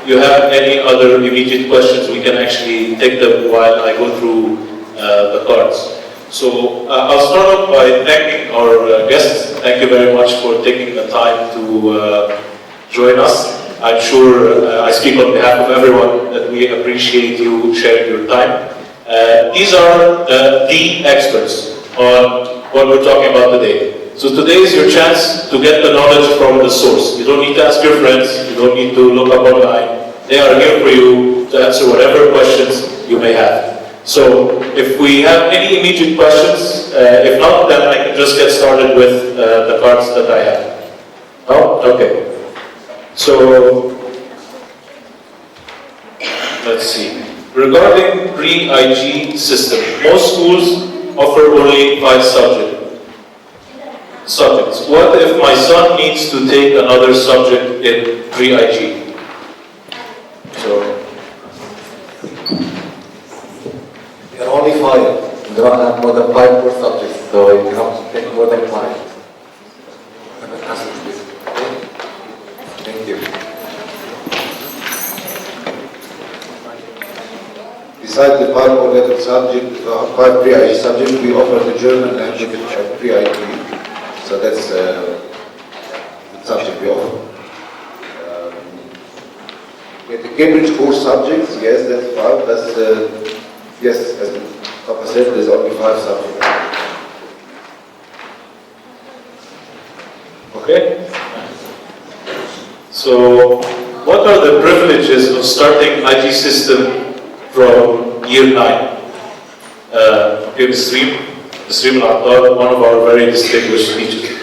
you have any other immediate questions, we can actually take them while I go through the cards. So I'll start off by thanking our guests. Thank you very much for taking the time to join us. I'm sure I speak on behalf of everyone that we appreciate you sharing your time. These are the experts on what we're talking about today. So today is your chance to get the knowledge from the source. You don't need to ask your friends, you don't need to look up online. They are here for you to answer whatever questions you may have. So if we have any immediate questions, if not, then I can just get started with the cards that I have. No? Okay. So, let's see. Regarding pre-IG system, most schools offer only 5 subjects. What if my son needs to take another subject in pre-IG? So, there are only 5. You don't have more than 5 core subjects, so you cannot take more than 5. Thank you. Besides the 5 core subjects, 5 pre-IG subjects, we offer the German language pre-IG. So that's the subject we offer. The Cambridge core subjects, yes, that's 5. That's yes, as Papa said, there's only 5 subjects. Okay. So, what are the privileges of starting IG system from year 9? Okay, Ms. Reem and Attar, one of our very distinguished teachers.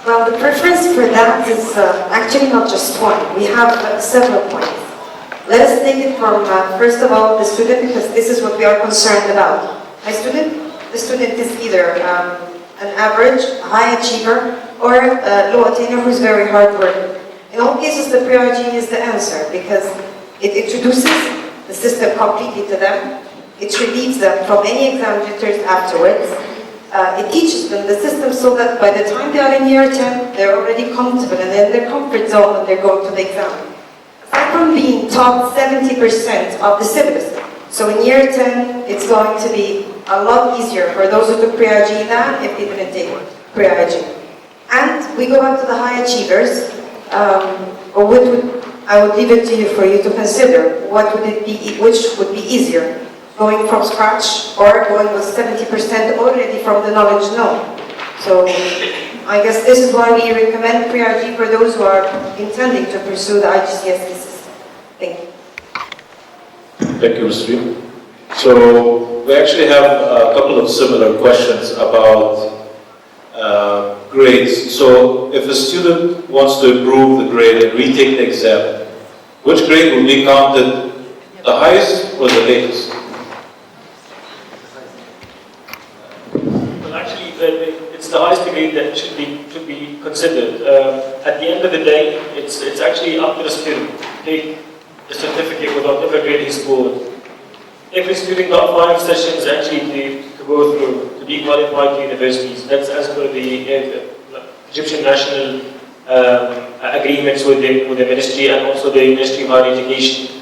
Well, the preference for that is actually not just one. We have several points. Let us take it from, first of all, the student, because this is what we are concerned about. The student is either an average, a high achiever, or a low attainer who's very hard working. In all cases, the pre-IG is the answer, because it introduces the system completely to them. It relieves them from any exam jitters afterwards. It teaches them the system so that by the time they are in year 10, they're already comfortable and in their comfort zone when they're going to the exam. Aside from being taught 70% of the syllabus, so in year 10, it's going to be a lot easier for those who took pre-IG than if they didn't take pre-IG. And we go back to the high achievers, I would leave it to you for you to consider. What would it be? Which would be easier? Going from scratch or going with 70% already from the knowledge known? So I guess this is why we recommend pre-IG for those who are intending to pursue the IGCSE system. Thank you. Thank you, Ms. Reem. So we actually have a couple of similar questions about grades. So if a student wants to improve the grade and retake the exam, which grade will be counted the highest or the latest? Well, actually, it's the highest grade that should be considered. At the end of the day, it's actually up to the student to take the certificate with whatever grade he scored. Every student got 5 sessions actually to go through to be qualified to universities. That's as per the Egyptian national agreements with the ministry and also the Ministry of Higher Education.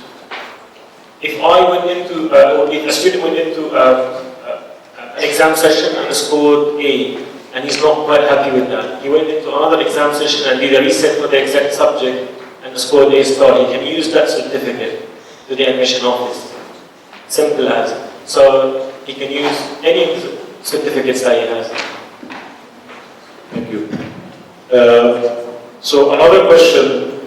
If I went into, or if a student went into an exam session and scored A, and he's not quite happy with that, he went into another exam session and did a reset for the exact subject and scored A star, he can use that certificate to the admission office. Simple as. So he can use any certificates that he has. Thank you. So another question,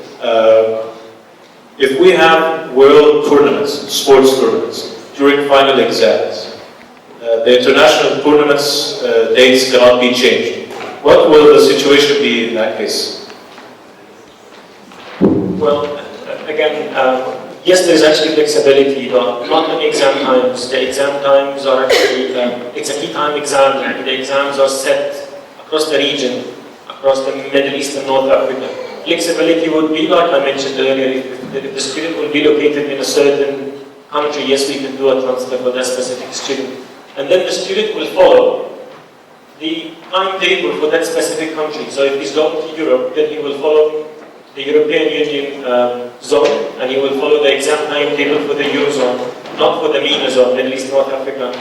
if we have world tournaments, sports tournaments, during final exams, the international tournaments dates cannot be changed. What will the situation be in that case? Well, again, yes, there's actually flexibility, but not on exam times. The exam times are actually, it's a key time exam, and the exams are set across the region, across the Middle East and North Africa. Flexibility would be, like I mentioned earlier, if the student will be located in a certain country, yes, we can do a transfer for that specific student. And then the student will follow the timetable for that specific country. So if he's going to Europe, then he will follow the European Union zone, and he will follow the exam timetable for the Eurozone, not for the MENA zone, at least North Africa.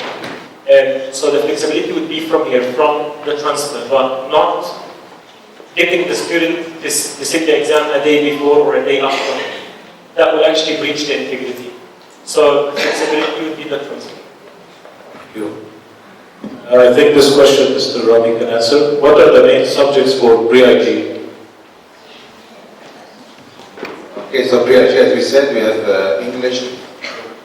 So the flexibility would be from here, from the transfer, but not getting the student to sit the exam a day before or a day after. That will actually breach the integrity. So flexibility would be the transfer. Thank you. I think this question Mr. Ramy can answer. What are the main subjects for pre-IG? Okay, so pre-IG, as we said, we have English,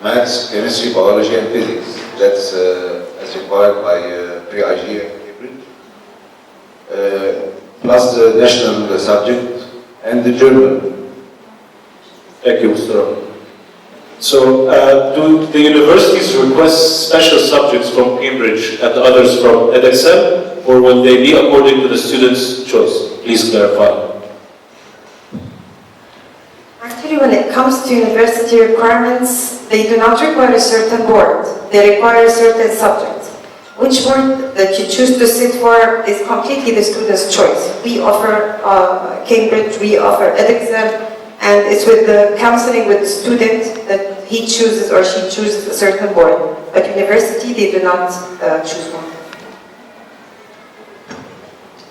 maths, chemistry, biology, and physics. That's as required by pre-IG and Cambridge. Plus the national subject and the German. Thank you, Mr. Ramy. So, do the universities request special subjects from Cambridge and others from Edexcel, or will they be according to the student's choice? Please clarify. Actually, when it comes to university requirements, they do not require a certain board. They require a certain subject. Which board that you choose to sit for is completely the student's choice. We offer Cambridge, we offer Edexcel, and it's with the counseling with the student that he chooses or she chooses a certain board. But university, they do not choose one.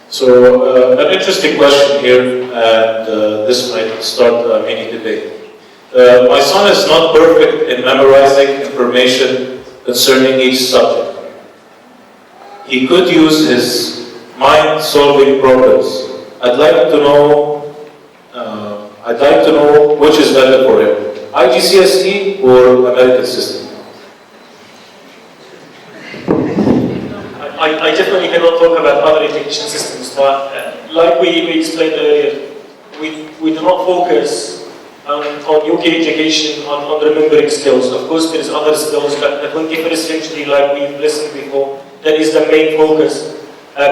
So, an interesting question here, and this might start a mini debate. My son is not perfect in memorizing information concerning each subject. He could use his mind solving problems. I'd like to know which is better for him, IGCSE or American system. I definitely cannot talk about other education systems, but like we explained earlier, we do not focus on UK education on remembering skills. Of course, there is other skills, but the 21st century, like we've listened before, that is the main focus,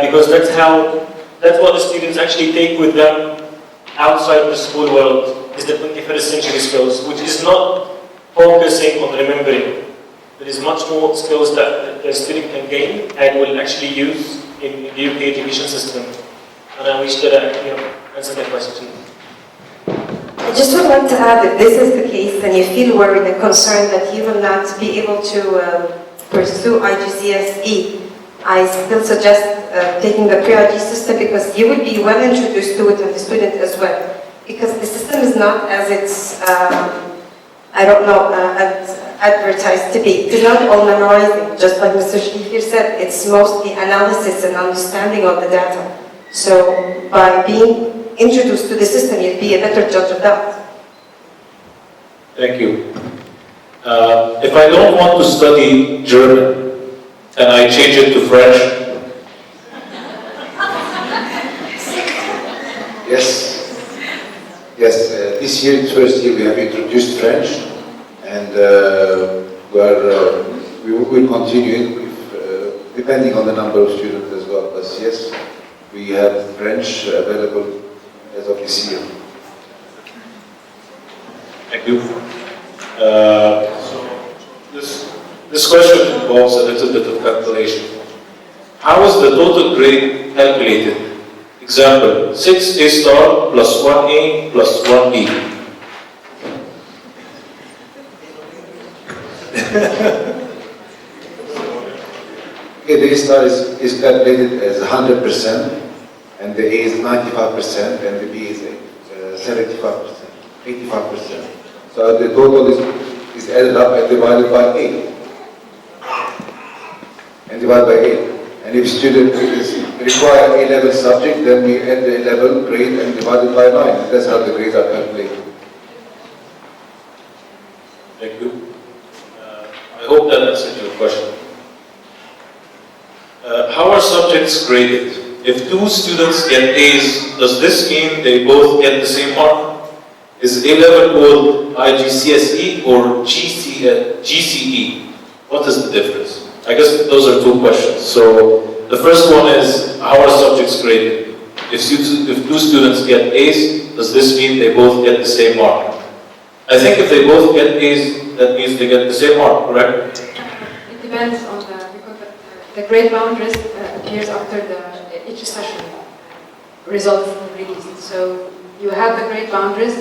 because that's what the students actually take with them outside the school world, is the 21st century skills, which is not focusing on remembering. There is much more skills that the student can gain and will actually use in the UK education system. And I wish that I answer that question. I just would like to add that this is the case and you feel worried and concerned that you will not be able to pursue IGCSE, I still suggest taking the pre-IG system because you will be well introduced to it and the student as well. Because the system is not as it's, advertised to be. It is not all memorizing, just like Mr. Sherif said, it's mostly analysis and understanding of the data. So by being introduced to the system, you'll be a better judge of that. Thank you. If I don't want to study German, can I change it to French? Yes. Yes, this year, first year, we have introduced French, and we will continue it depending on the number of students as well. But yes, we have French available as of this year. Thank you. So this question involves a little bit of calculation. How is the total grade calculated? Example, 6A star plus 1A plus 1B. Okay, the A star is calculated as 100%, and the A is 95%, and the B is 75%, 85%. So the total is added up and divided by 8. And divided by 8. And if student require A-level subject, then we add the A-level grade and divide it by 9. That's how the grades are calculated. Thank you. I hope that answered your question. How are subjects graded? If two students get A's, does this mean they both get the same mark? Is A-level called IGCSE or GCE? What is the difference? I guess those are two questions. So the first one is, how are subjects graded? If two students get A's, does this mean they both get the same mark? I think if they both get A's, that means they get the same mark, correct? It depends on because the grade boundaries appears after each session results released. So you have the grade boundaries,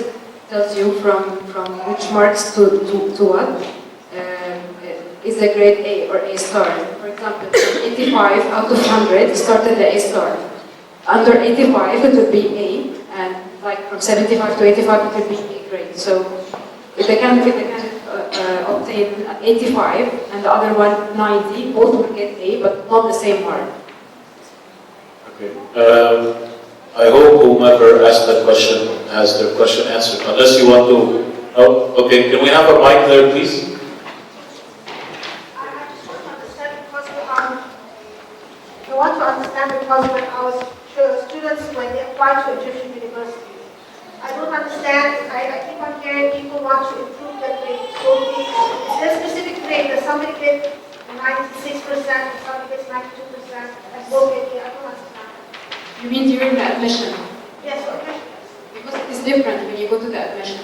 tells you from which marks to what. Is a grade A or A star. For example, from 85 out of 100 started the A star. Under 85 it would be A, and like from 75 to 85 it would be A grade. So if the candidate obtain 85 and the other one 90, both will get A, but not the same mark. Okay. I hope whomever asked that question has their question answered. Unless you want to. Oh, okay. Can we have a mic there, please? I want to understand because when our students, when they apply to Egyptian universities, I don't understand, I keep on hearing people want to improve their grade. So is there a specific grade that somebody gets 96% and somebody gets 92% and both get I don't understand. You mean during the admission? Yes, okay. Because it is different when you go to the admission.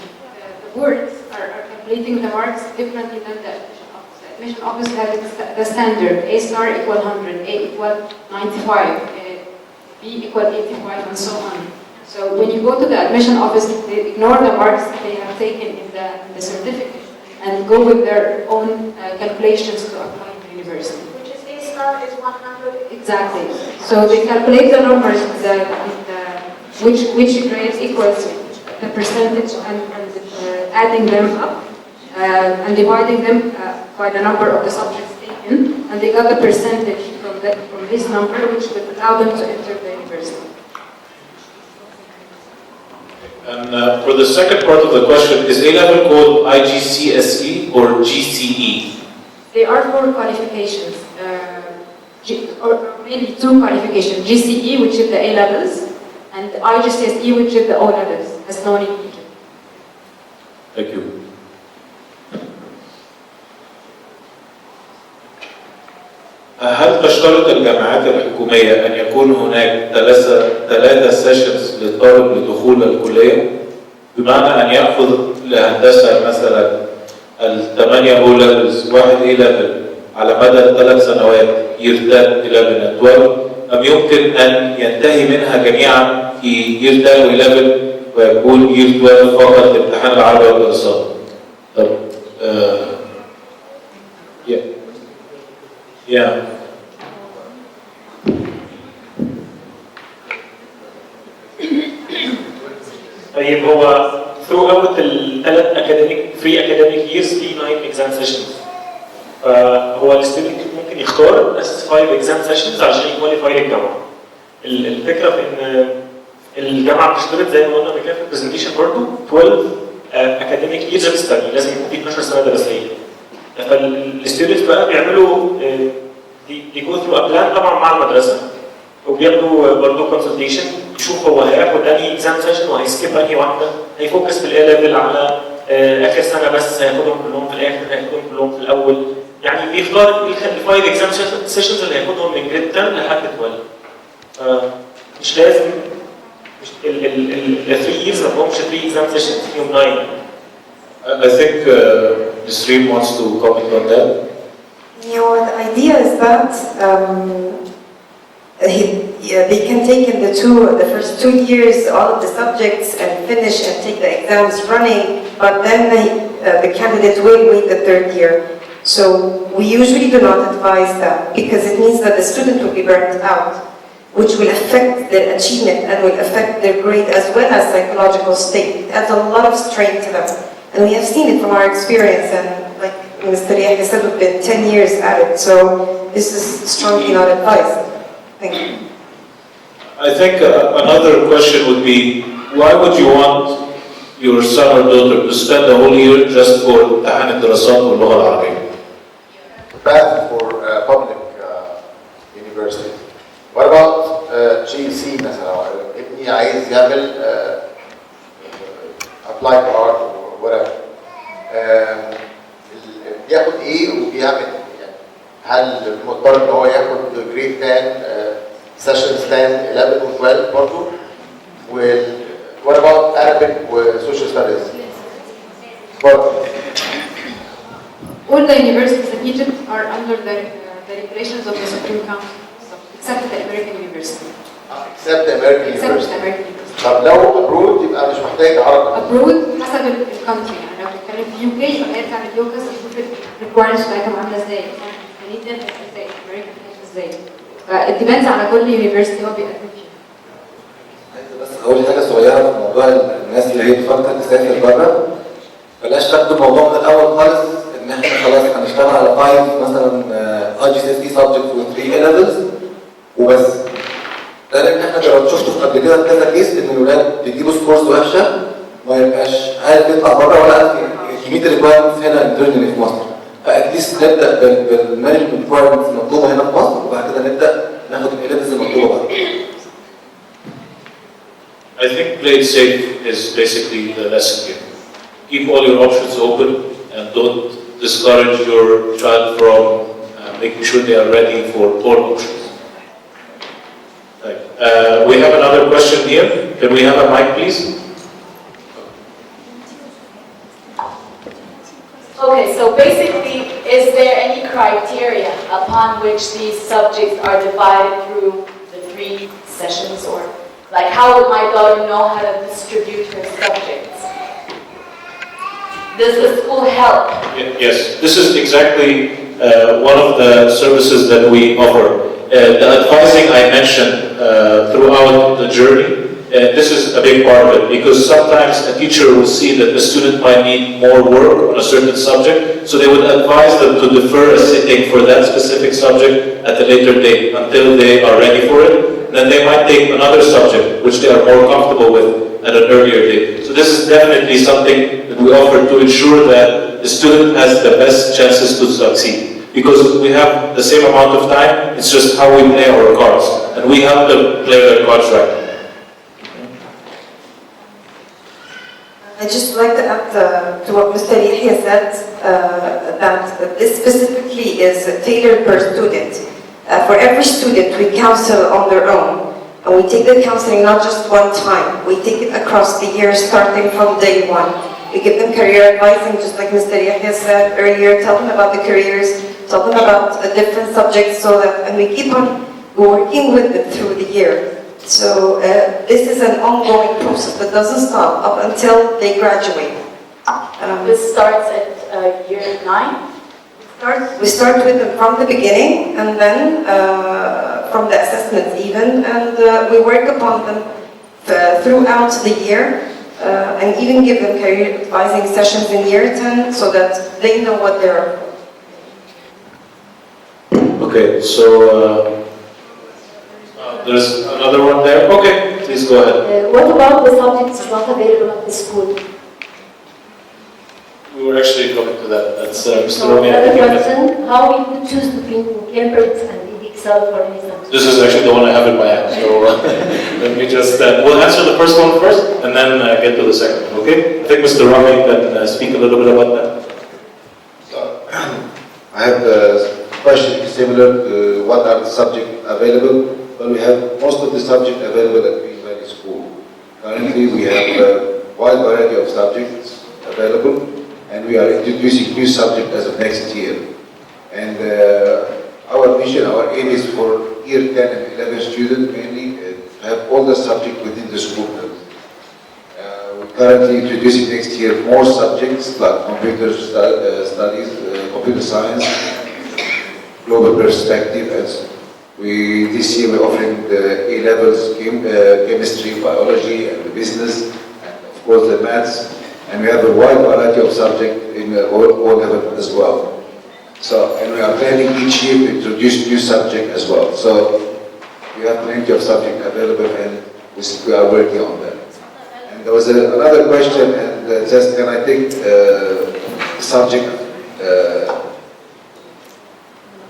The boards are calculating the marks differently than the admission office. The admission office has the standard A star equal 100, A equal 95, B equal 85, and so on. So when you go to the admission office, they ignore the marks they have taken in the certificate and go with their own calculations to apply to university. Which is A star is 100. Exactly. So they calculate the numbers, which grade equals the percentage, and adding them up and dividing them by the number of the subjects taken, and they got the percentage from this number, which would allow them to enter the university. And for the second part of the question, is A-level called IGCSE or GCE? There are 4 qualifications, or mainly 2 qualifications: GCE, which is the A levels, and IGCSE, which is the O levels, as known in Egypt. Thank you. هل تشترط الجامعات الحكومية أن يكون هناك 3 سيشنز للطالب لدخول الكلية؟ بمعنى أن يأخذ لهندسة مثلا 8 أو ليفلز 1 A level على مدى 3 سنوات year 10 11 and 12، أم يمكن أن ينتهي منها جميعا في year 10 و 11 ويكون year 12 فقط امتحان العربي والدراسات؟ طب Yeah. طيب هو throughout الثلاث free academic years في 9 exam sessions. هو الستودنت ممكن يختار بس 5 exam sessions عشان يكواليفاي للجامعه. الفكره في ان الجامعه بتشترط زي ما قلنا في البرزنتيشن برضه 12 academic years of study، لازم يكون في 12 سنه دراسيه. فالستودنتس بقى بيعملوا they go through a plan طبعا مع المدرسه، وبياخدوا برضه consultation يشوف هو هياخد انهي exam session وهيسكيب انهي واحده، هيفوكس في الاي ليفل على اخر سنه بس، هياخدهم كلهم في الاخر، هياخدهم كلهم في الاول، يعني بيختار الفايف exam sessions اللي هياخدهم من جريد 10 لحد 12. مش لازم ال 3 years ما فيهمش 3 exam sessions فيهم 9. I think Reem wants to comment on that. You know, the idea is that they can take in the first 2 years all of the subjects and finish and take the exams running, but then the candidate will wait the 3rd year. So we usually do not advise that because it means that the student will be burnt out, which will affect their achievement and will affect their grade as well as psychological state. It adds a lot of strain to them. And we have seen it from our experience, and like Mr. Yehia said, we've been 10 years at it, so this is strongly not advised. Thank you. I think another question would be, why would you want your son or daughter to spend the whole year just for امتحان الدراسات واللغة العربية? Bad for public university. What about GC مثلا؟ ابني عايز يعمل apply for art or whatever. بياخد ايه وبيعمل يعني هل مضطر ان هو ياخد جريد 10 سيشنز 10 11 و 12 برضه؟ what about Arabic وسوشيال ستاديز؟ برضه All the universities in Egypt are under the regulations of the Supreme Council, except the American University. Except the American Except University. the American University. طب لو ابرود يبقى مش محتاج عربي. ابرود حسب الكونتري، يعني لو بتتكلم في يو كي يبقى ارجع لليوكس تشوف الريكوايرمنتس بتاعتهم عامله ازاي، كنديان ازاي، امريكان ازاي، فالديبندز على كل يونيفرستي هو بيقدم فيها. عايز بس اقول حاجه صغيره في موضوع الناس اللي هي بتفكر تسافر بره. بلاش تاخدوا الموضوع من الاول خالص ان احنا خلاص هنشتغل على 5 مثلا IGCSE subjects و 3 A levels وبس. ده لان احنا شفتوا قبل كده في كذا كيس ان الولاد بيجيبوا سكورز وحشه ما يبقاش عارف يطلع بره ولا عارف يميت الريكوايرمنتس هنا انترنالي في مصر. فاتليست نبدا بالمانجمنت ريكوايرمنتس المطلوبه هنا في مصر وبعد كده نبدا ناخد الليفلز المطلوبه بره. I think play it safe is basically the lesson here. Keep all your options open and don't discourage your child from making sure they are ready for all options. Right. We have another question here. Can we have a mic, please? Okay, so basically, is there any criteria upon which these subjects are divided through the 3 sessions, or like how would my daughter know how to distribute her subjects? Does the school help? Yes, this is exactly one of the services that we offer. The advising I mentioned throughout the journey, this is a big part of it, because sometimes a teacher will see that the student might need more work on a certain subject, so they would advise them to defer a sitting for that specific subject at a later date until they are ready for it. Then they might take another subject which they are more comfortable with at an earlier date. So this is definitely something that we offer to ensure that the student has the best chances to succeed. Because we have the same amount of time, it's just how we play our cards. And we have to play their cards right. I just like to add to what Mr. Yehia said, that this specifically is tailored per student. For every student, we counsel on their own. And we take the counseling not just one time, we take it across the year starting from day 1. We give them career advising, just like Mr. Yehia said earlier, tell them about the careers, tell them about different subjects, so that, and we keep on working with them through the year. So this is an ongoing process that doesn't stop up until they graduate. This starts at year 9? We start with them from the beginning, and then from the assessments even, and we work upon them throughout the year, and even give them career advising sessions in year 10 so that they know what they're for. Okay, so there's another one there. Okay, please go ahead. What about the subjects not available at the school? We were actually coming to that. That's Mr. So Ramy. another question, how we could choose between Cambridge and Edexcel for any subject? This is actually the one I have in my hand. So let me just, we'll answer the first one first and then get to the second one, okay? I think Mr. Ramy can speak a little bit about that. I have a question similar to what are the subjects available. Well, we have most of the subjects available at Green Valley School. Currently, we have a wide variety of subjects available, and we are introducing new subjects as of next year. And our mission, our aim is for year 10 and 11 students mainly have all the subjects within the school. We're currently introducing next year more subjects like computer studies, computer science, global perspective. As this year we're offering the A-levels, chemistry, biology, and the business, and of course the maths. And we have a wide variety of subjects in all levels as well. So, and we are planning each year to introduce new subjects as well. So, we have plenty of subjects available, and we are working on that. And there was another question, and just can I take subject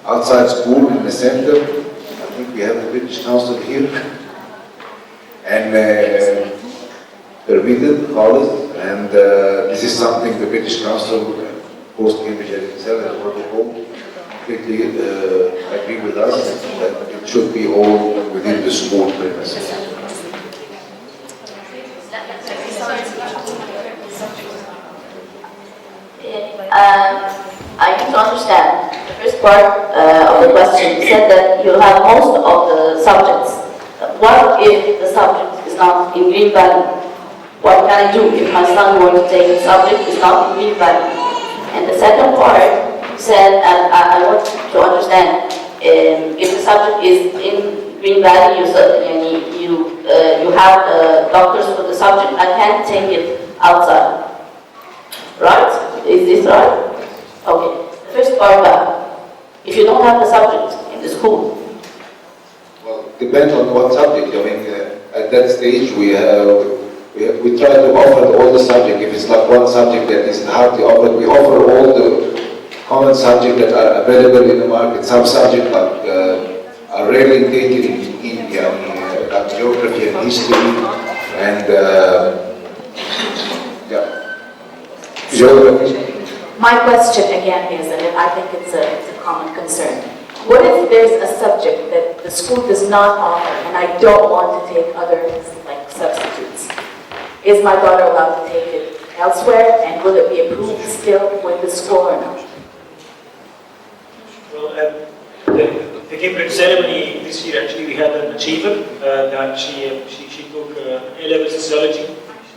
outside school in the center? I think we have the British Council here, and permitted college, and this is something the British Council post Cambridge and Edexcel and protocol completely agree with us that it should be all within the school premises. I need to understand the first part of the question. You said that you'll have most of the subjects. What if the subject is not in Green Valley. What can I do if my son wants to take a subject is not in Green Valley? And the second part said, I want to understand, if the subject is in Green Valley, you have doctors for the subject, I can't take it outside. Right? Is this right? Okay. The first part back. If you don't have the subject in the school. Well, depends on what subject. I mean, at that stage, we try to offer all the subject. If it's like one subject that is hardly offered, we offer all the common subjects that are available in the market. Some subjects are rarely taken in India, like geography and history, and geography. My question again is, and I think it's a common concern. What if there's a subject that the school does not offer and I don't want to take other like substitutes? Is my daughter allowed to take it elsewhere, and will it be approved still with the school or not? Well, the Cambridge ceremony this year, actually we had an achiever that she took A-level sociology.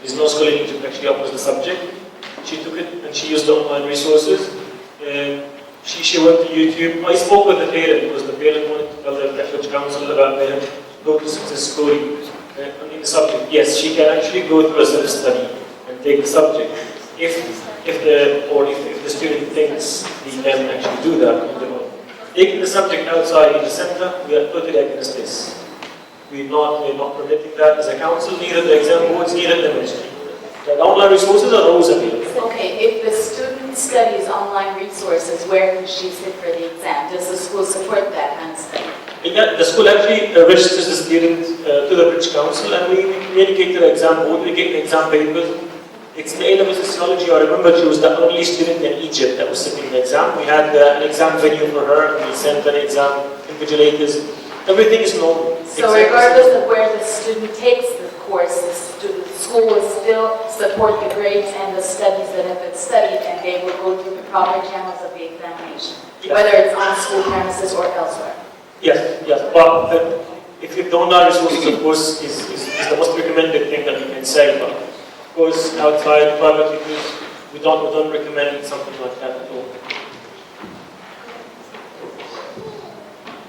There's no school in Egypt actually offers the subject. She took it and she used the online resources. She went to YouTube. I spoke with the parent because the parent wanted to tell the Cambridge Council about their go to success story in the subject. Yes, she can actually go through a self-study and take the subject. If the student thinks he can actually do that on their own. Taking the subject outside in the center, we are totally against this. We're not permitting that as a council, neither the exam boards, neither the ministry. The online resources are always available. Okay, if the student studies online resources, where can she sit for the exam? Does the school support that kind of study? Yeah, the school actually registers the student to the British Council, and we communicate to the exam board, we get the exam papers. It's the A-level sociology. I remember she was the only student in Egypt that was sitting the exam. We had an exam venue for her, and we sent an exam invigilators. Everything is normal. So regardless of where the student takes the course, the school will still support the grades and the studies that have been studied, and they will go through the proper channels of the examination, whether it's on school premises or elsewhere. Yes. But if the online resources, of course, is the most recommended thing that we can say. But of course, outside private use, we don't recommend something like that at all.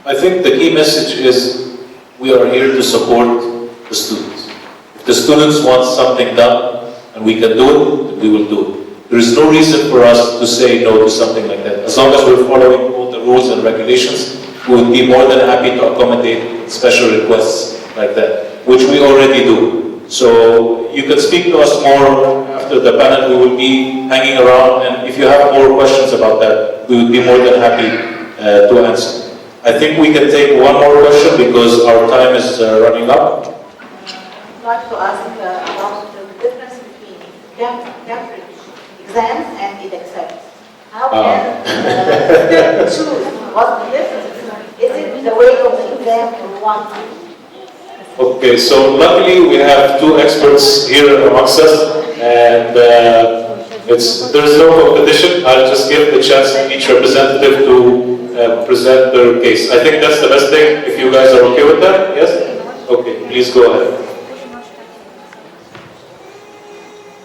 I think the key message is we are here to support the students. If the students want something done and we can do it, we will do it. There is no reason for us to say no to something like that. As long as we're following all the rules and regulations, we would be more than happy to accommodate special requests like that, which we already do. So you can speak to us more after the panel. We will be hanging around, and if you have more questions about that, we would be more than happy to answer. I think we can take one more question because our time is running up. I'd like to ask about the difference between Cambridge exams and Edexcel. How can students choose what's the difference? Is it the way of the exam or one? Okay, so luckily we have two experts here amongst us, and there's no competition. I'll just give the chance to each representative to present their case. I think that's the best thing, if you guys are okay with that, yes? Okay, please go ahead.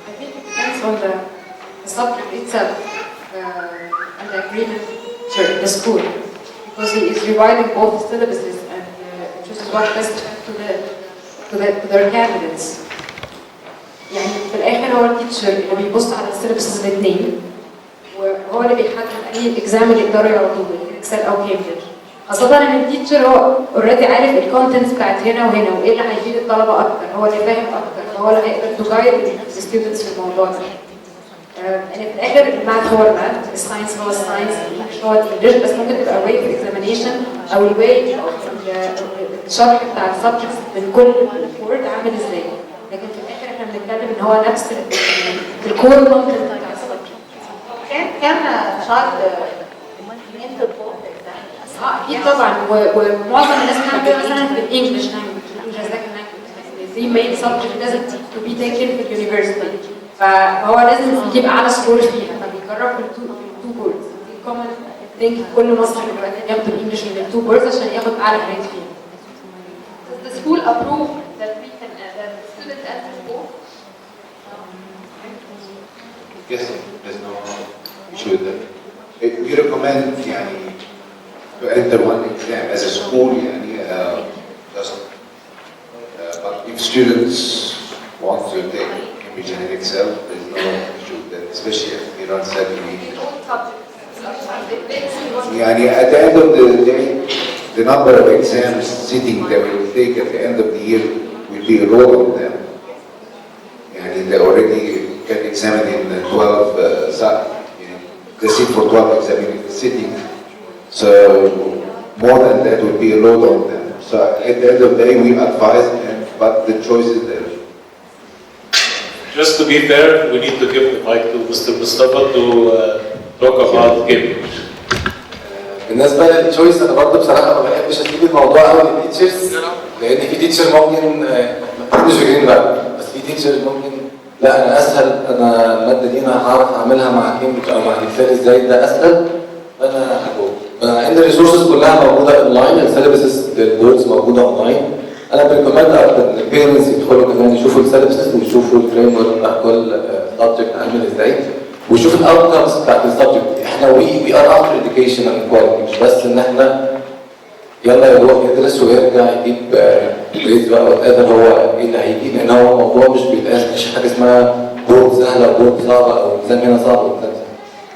I think it depends on the subject itself and the agreement in the school, because he is revising both syllabuses and chooses what best to their candidates. يعني في الآخر هو التيتشر اللي بيبص على السيلبسز الاثنين، وهو اللي بيحدد أي إكزام اللي يقدروا ياخدوه إكسل أو كامبريدج. خاصة إن التيتشر هو اوريدي عارف الكونتنتس بتاعت هنا وهنا وإيه اللي هيفيد الطلبة أكتر، هو اللي فاهم أكتر، فهو اللي هيقدر تو جايد الستودنتس في الموضوع ده. يعني في الآخر الماث هو الماث، الساينس هو الساينس، الإنجلش هو الإنجلش، بس ممكن تبقى واي في الإكزامينيشن أو الواي الشرح بتاع السبجكتس من كل كورد عامل إزاي. لكن في الآخر إحنا بنتكلم إن هو نفس الكور كونتنت بتاع السبجكت. Can a child enter both exams? أكيد طبعا، ومعظم الناس بتعمل مثلا في الإنجلش لانجوج as second language. The main subject doesn't to be taken في اليونيفرسيتي. فهو لازم يجيب اعلى سكور فيها، فبيجرب في التو بوردز. دي كومن ثينك كل مصري دلوقتي بياخد الانجلش من التو بوردز عشان ياخد اعلى جريد فيها. Does the school approve that we can that guessing. There's no issue with that. We recommend to enter one exam as a school, but if students want to take Cambridge and Edexcel, there's no issue with that, especially if they run 7 weeks. At the end of the day, the number of exams sitting that we will take at the end of the year will be a load on them. They already get examined in 12 they sit for 12 examining sitting. So more than that would be a load on them. So at the end of the day, we advise them, but the choice is there. Just to be fair, we need to give the mic to Mr. Mostafa to talk about Cambridge. بالنسبه للتشويس انا برضه بصراحه ما بحبش اسيب الموضوع قوي للتيتشرز لان في تيتشر ممكن مش فاكرين بقى بس في تيتشر ممكن لا انا اسهل انا الماده دي انا هعرف اعملها مع كامبريدج او مع الاكسل ازاي ده اسهل فانا هجاوب. انا عندي الريسورسز كلها موجوده اونلاين السيلبسز للبوردز موجوده اونلاين. انا بريكومند اكتر ان البيرنتس يدخلوا كمان يشوفوا السيلبسز ويشوفوا الفريم ورك بتاع كل سبجكت عامل ازاي ويشوفوا الاوتكمز بتاعت السبجكت. احنا وي ار افتر اديوكيشن اند كواليتي مش بس ان احنا يلا يروح يدرس ويرجع يجيب جريدز بقى وات ايفر هو ايه اللي هيجي لان هو الموضوع مش بيتقاس مش حاجه اسمها بورد سهله وبورد صعبه او اكزام هنا صعب وبتاع.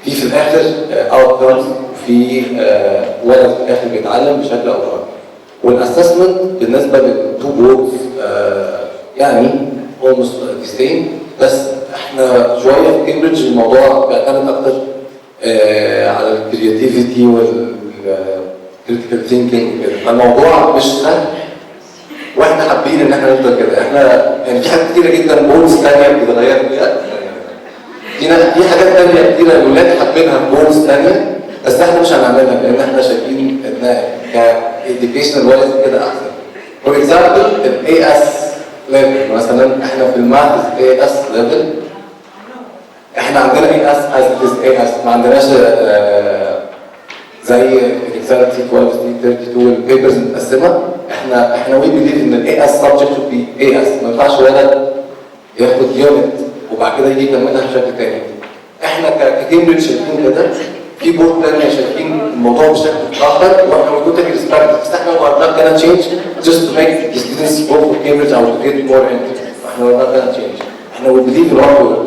في الاخر اوتكمز وفي ولد في الاخر بيتعلم بشكل او باخر. والاسسمنت بالنسبه للتو بوردز اولموست ذا سيم بس احنا شويه في كامبريدج الموضوع بيعتمد اكتر على الكرياتيفيتي والكريتيكال ثينكينج وكده. فالموضوع مش سهل واحنا حابين ان احنا نفضل كده. احنا في حاجات كتيره جدا بونز ثانيه بتتغير فيها في حاجات ثانيه كتيره الولاد حابينها بونز ثانيه بس احنا مش هنعملها لان احنا شايفين انها كإديوكيشنال وايز كده احسن. فور اكزامبل الاي اس ليفل مثلا احنا في الماث اي اس ليفل احنا عندنا اي اس از اي اس ما عندناش زي الاكزام سي 12 سي 32 البيبرز متقسمه. احنا وي بليف ان الاي اس سبجكت شود بي اي اس ما ينفعش ولد ياخد يونت وبعد كده يجي يكملها بشكل تاني. احنا ككامبريدج شايفين كده في بورد ثانيه شايفين الموضوع بشكل اخر واحنا بنقول تك ريسبكت بس احنا وقتنا كده تشينج جاست تو ميك ذا ستودنتس جو فور كامبريدج او تو جيت مور انترست. احنا وقتنا كده تشينج احنا وي بليف ان هو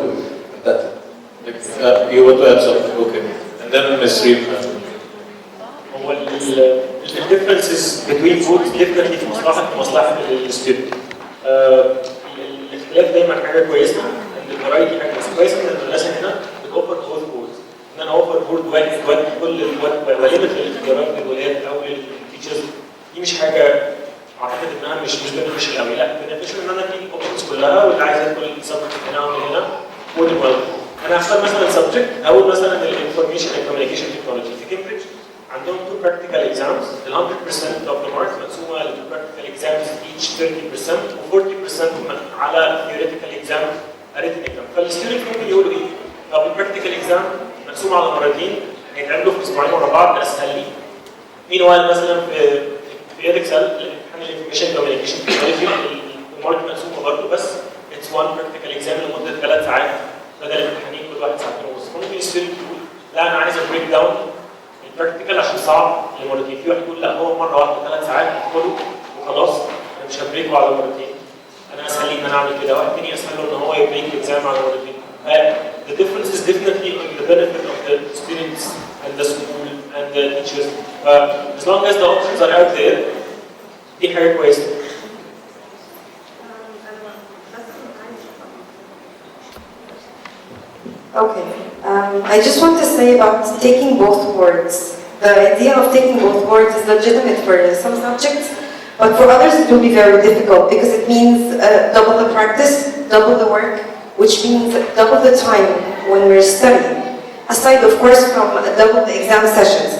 You want to add something? Okay. And then Ms. Reem. هو الديفرنسز بين بوردز ديفرنتلي في مصلحه الستودنت. الاختلاف دايما حاجه كويسه الفرايتي حاجه كويسه ان المدرسه هنا بتوفر بوث بوردز ان انا اوفر بورد واحد كل وليمت الاختيارات للولاد او للتيتشرز دي مش حاجه اعتقد انها مش بنفيشال قوي لا بنفيشال ان انا ادي الاوبشنز كلها واللي عايز يدخل السبجكت هنا ومن هنا كود الولد. انا هختار مثلا سبجكت او مثلا الانفورميشن اند كوميونيكيشن تكنولوجي في كامبريدج عندهم 2 practical exams ال 100% of the marks مقسومه ل 2 practical exams each 30% و 40% على theoretical exam written exam. فالستودنت ممكن يقولوا ايه؟ طب البراكتيكال اكزام مقسوم على مرتين هيتعملوا في اسبوعين ورا بعض اسهل لي. مين وقال مثلا في ادكسل امتحان الانفورميشن كوميونيكيشن تكنولوجي المارك مقسومه برضه بس اتس 1 براكتيكال اكزام لمده 3 ساعات بدل الامتحانين كل واحد ساعتين ونص. فممكن الستودنت يقول لا انا عايز بريك داون البراكتيكال عشان صعب لمرتين. في واحد يقول لا هو مره واحده 3 ساعات ادخله وخلاص انا مش هبريكه على مرتين انا اسهل لي ان انا اعمل كده. واحد تاني اسهل له ان هو يبريك الاكزام على مرتين. The difference is definitely on the benefit of the students and the school and the teachers. As long as the options are out there, دي حاجة كويسة. Okay. I just want to say about taking both words. The idea of taking both words is legitimate for some subjects, but for others it will be very difficult because it means double the practice, double the work, which means double the time when we're studying, aside of course from double the exam sessions.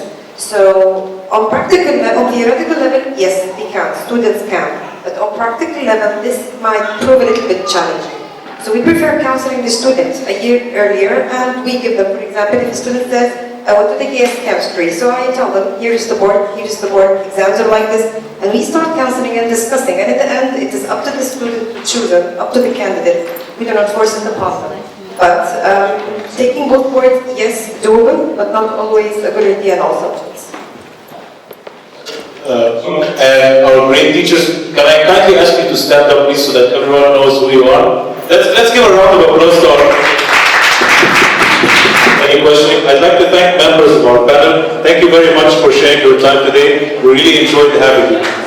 So on theoretical level, yes, they can, students can, but on practical level, this might prove a little bit challenging. So we prefer counseling the students a year earlier, and we give them, for example, if a student says, I want to take AS chemistry, so I tell them, here's the board, exams are like this, and we start counseling and discussing, and at the end, it is up to the student to choose, up to the candidate. We do not force it upon them. But taking both boards, yes, doable, but not always a good idea in all subjects. And our great teachers, can I kindly ask you to stand up, please, so that everyone knows who you are? Let's give a round of applause to our... Any questions? I'd like to thank members of our panel. Thank you very much for sharing your time today. We really enjoyed having you.